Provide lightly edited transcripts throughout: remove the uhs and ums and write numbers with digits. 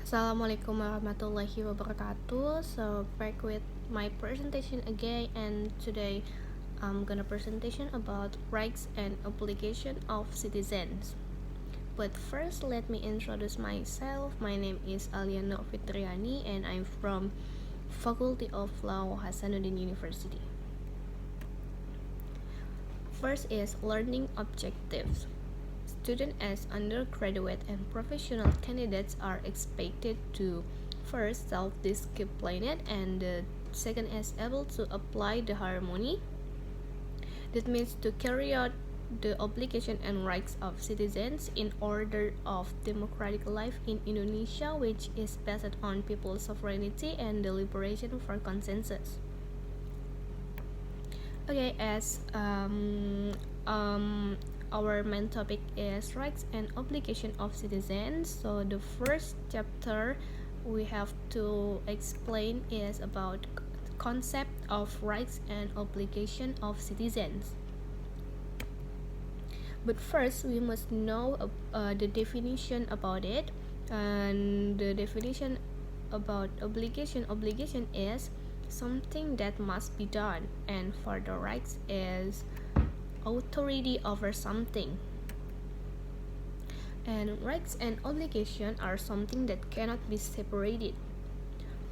Assalamualaikum warahmatullahi wabarakatuh. So back with my presentation again, and today I'm gonna presentation about rights and obligation of citizens. But first, let me introduce myself. My name is Aliana Fitriani, and I'm from Faculty of Law, Hasanuddin University. First is learning objectives. Students as undergraduate and professional candidates are expected to first self-disciplined, and the second is able to apply the harmony. That means to carry out the obligation and rights of citizens in order of democratic life in Indonesia, which is based on people's sovereignty and deliberation for consensus. Okay, as our main topic is rights and obligation of citizens. So the first chapter we have to explain is about concept of rights and obligation of citizens. But first we must know the definition about it. And the definition about obligation is something that must be done, and for the rights is authority over something. And rights and obligation are something that cannot be separated.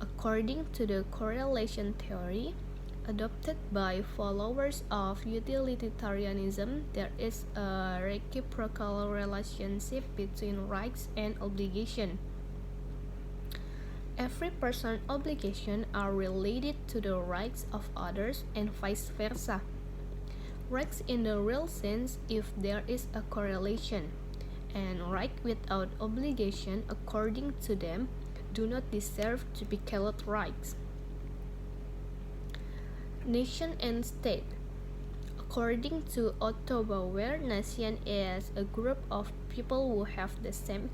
According to the correlation theory adopted by followers of utilitarianism, there is a reciprocal relationship between rights and obligation. Every person's obligations are related to the rights of others and vice versa. Rights in the real sense if there is a correlation, and right without obligation according to them do not deserve to be called rights. Nation and state. According to Otto Bauer, nation is a group of people who have the same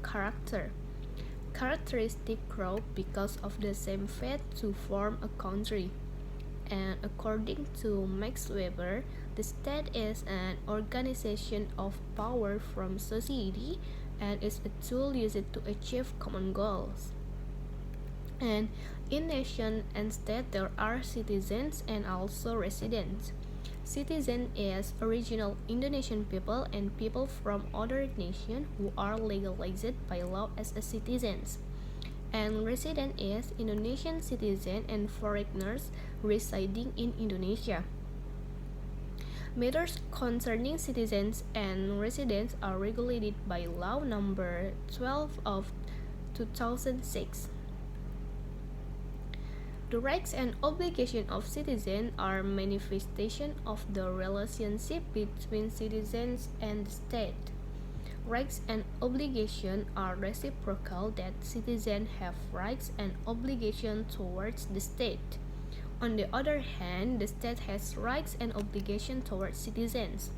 characteristic grow because of the same fate to form a country. And according to Max Weber, the state is an organization of power from society and is a tool used to achieve common goals. And in nation and state there are citizens and also residents. Citizen is original Indonesian people and people from other nations who are legalized by law as a citizens. And resident is Indonesian citizen and foreigners residing in Indonesia. Matters concerning citizens and residents are regulated by Law Number 12 of 2006. The rights and obligations of citizens are manifestation of the relationship between citizens and the state. Rights and obligations are reciprocal, that citizens have rights and obligations towards the state. On the other hand, the state has rights and obligations towards citizens.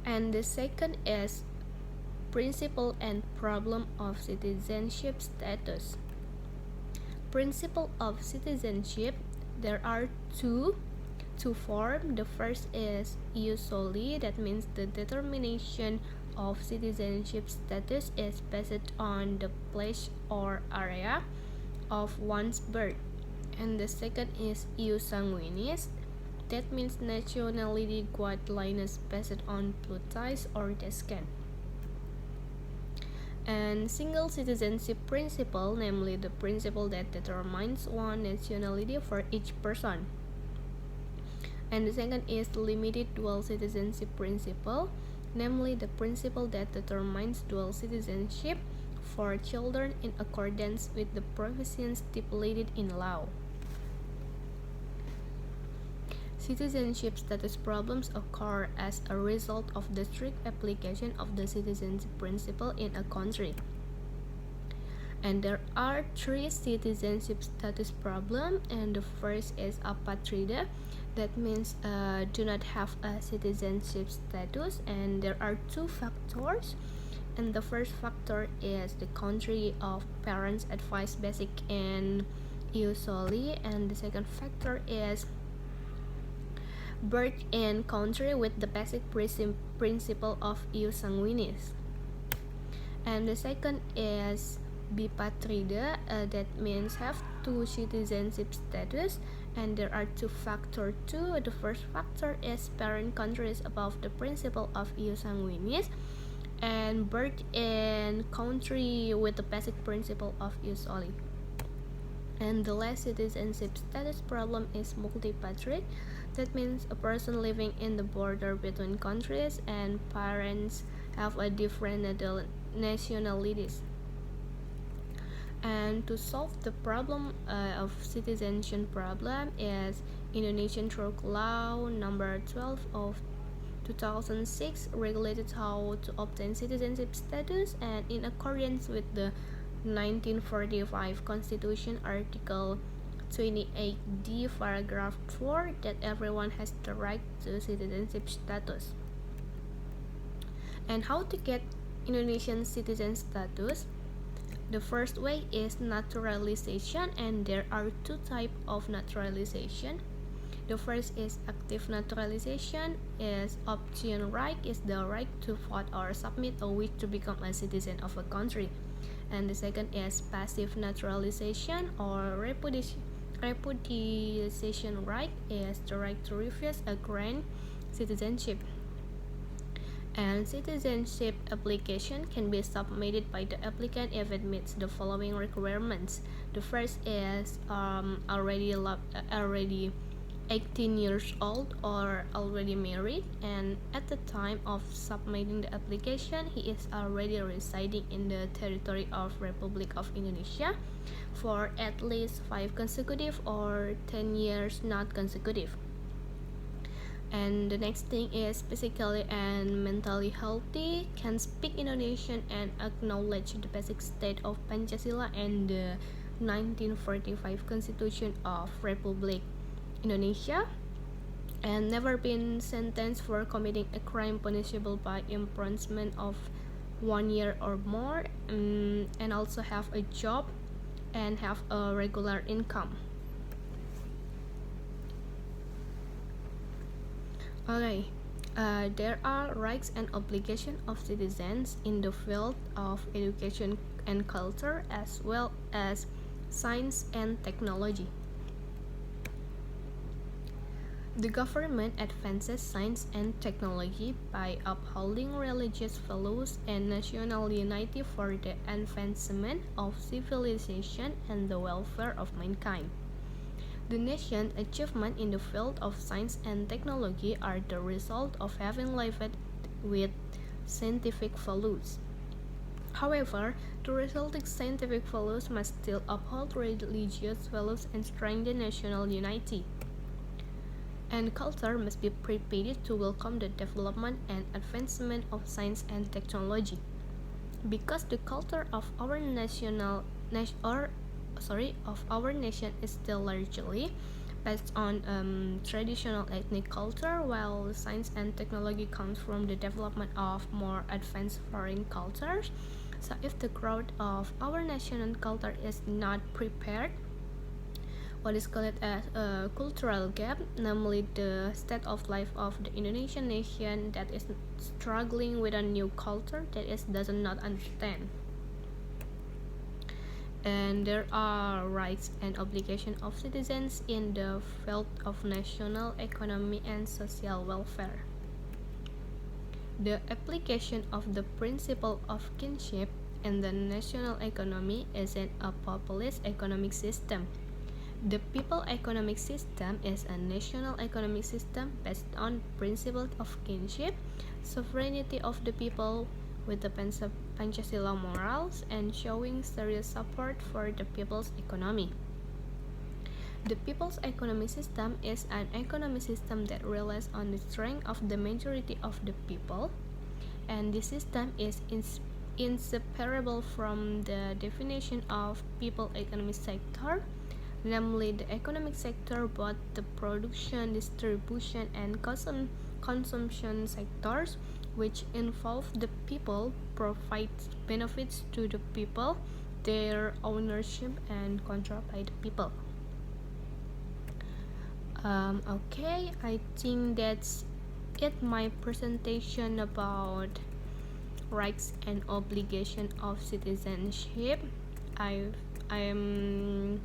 And the second is principle and problem of citizenship status. Principle of citizenship, there are two to form. The first is ius soli, that means the determination of citizenship status is based on the place or area of one's birth. And the second is ius sanguinis, that means nationality guidelines based on Plutarch or Descant. And single citizenship principle, namely the principle that determines one nationality for each person. And the second is limited dual citizenship principle, namely the principle that determines dual citizenship for children in accordance with the provisions stipulated in law. Citizenship status problems occur as a result of the strict application of the citizenship principle in a country. And there are three citizenship status problems, and the first is apatrida, that means do not have a citizenship status, and there are two factors. And the first factor is the country of parents' advice basic and ius soli, and the second factor is birth in country with the basic principle of ius sanguinis. And the second is bipatride, that means have two citizenship status, and there are two factors too. The first factor is parent countries above the principle of ius sanguinis, and birth in country with the basic principle of ius soli. And the last citizenship status problem is multipatride. That means a person living in the border between countries and parents have a different nationalities. And to solve the problem of citizenship problem is Indonesian Stroke Law number 12 of 2006 regulated how to obtain citizenship status, and in accordance with the 1945 Constitution Article 28D paragraph 4 that everyone has the right to citizenship status. And how to get Indonesian citizen status? The first way is naturalization, and there are two types of naturalization. The first is active naturalization, is option right, is the right to vote or submit a wish to become a citizen of a country. And the second is passive naturalization or repudiation right, is the right to refuse a grant citizenship. And citizenship application can be submitted by the applicant if it meets the following requirements. The first is already 18 years old or already married, and at the time of submitting the application he is already residing in the territory of Republic of Indonesia for at least 5 consecutive or 10 years not consecutive. And the next thing is physically and mentally healthy, can speak Indonesian and acknowledge the basic state of Pancasila and the 1945 Constitution of Republic Indonesia, and never been sentenced for committing a crime punishable by imprisonment of 1 year or more, and also have a job and have a regular income. Okay, there are rights and obligations of citizens in the field of education and culture, as well as science and technology. The government advances science and technology by upholding religious values and national unity for the advancement of civilization and the welfare of mankind. The nation's achievements in the field of science and technology are the result of having lived with scientific values. However, the resulting scientific values must still uphold religious values and strengthen national unity. And culture must be prepared to welcome the development and advancement of science and technology. Because the culture of our nation is still largely based on traditional ethnic culture, while science and technology comes from the development of more advanced foreign cultures. So if the growth of our national culture is not prepared, what is called as a cultural gap, namely the state of life of the Indonesian nation that is struggling with a new culture that does not understand. And there are rights and obligations of citizens in the field of national economy and social welfare. The application of the principle of kinship in the national economy isn't a populist economic system. The people economic system is a national economic system based on principles of kinship, sovereignty of the people, with the Pancasila morals, and showing serious support for the people's economy. The people's economic system is an economic system that relies on the strength of the majority of the people, and this system is inseparable from the definition of people economic sector, namely the economic sector, both the production, distribution, and consumption sectors, which involve the people, provide benefits to the people, their ownership and control by the people. Okay, I think that's it, my presentation about rights and obligation of citizenship. I'm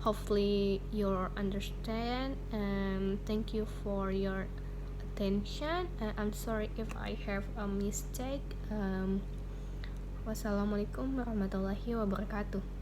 hopefully you understand, and thank you for your attention. I'm sorry if I have a mistake. Wassalamualaikum warahmatullahi wabarakatuh.